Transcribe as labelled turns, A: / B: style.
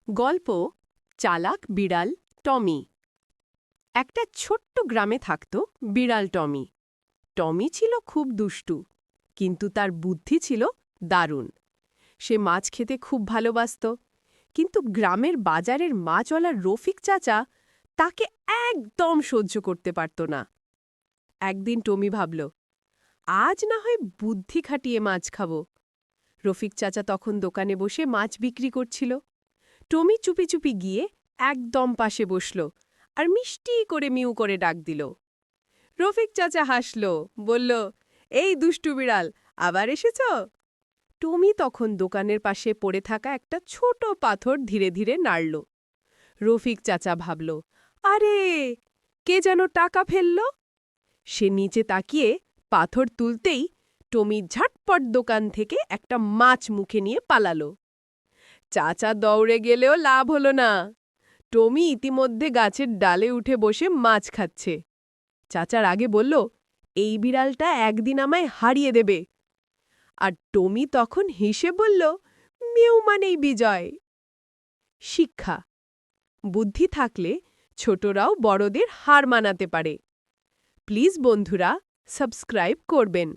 A: গল্প চালাক বিড়াল টমি। একটা ছোট্ট গ্রামে থাকত বিড়াল টমি। টমি ছিল খুব দুষ্টু, কিন্তু তার বুদ্ধি ছিল দারুণ। সে মাছ খেতে খুব ভালোবাসত, কিন্তু গ্রামের বাজারের মাছওয়ালা রফিক চাচা তাকে একদম সহ্য করতে পারত না। একদিন টমি ভাবল, আজ না হয় বুদ্ধি খাটিয়ে মাছ খাব। রফিক চাচা তখন দোকানে বসে মাছ বিক্রি করছিল। টমি চুপি চুপি গিয়ে একদম পাশে বসল আর মিষ্টি করে মিউ করে ডাক দিল। রফিক চাচা হাসল, বলল, এই দুষ্টু বিড়াল, আবার এসেছ? টমি তখন দোকানের পাশে পড়ে থাকা একটা ছোট পাথর ধীরে ধীরে নাড়ল। রফিক চাচা ভাবল, আরে, কে যেন টাকা ফেলল। সে নিচে তাকিয়ে পাথর তুলতেই টমি ঝটপট দোকান থেকে একটা মাছ মুখে নিয়ে পালালো। চাচা দৌড়ে গেলেও লাভ হলো না। টমি ইতিমধ্যে গাছের ডালে উঠে বসে মাছ খাচ্ছে। চাচার আগে বলল, এই বিড়ালটা একদিন আমায় হারিয়ে দেবে। আর টমি তখন হেসে বলল, মিউ মানেই বিজয়। শিক্ষা: বুদ্ধি থাকলে ছোটরাও বড়দের হার মানাতে পারে। প্লিজ বন্ধুরা, সাবস্ক্রাইব করবেন।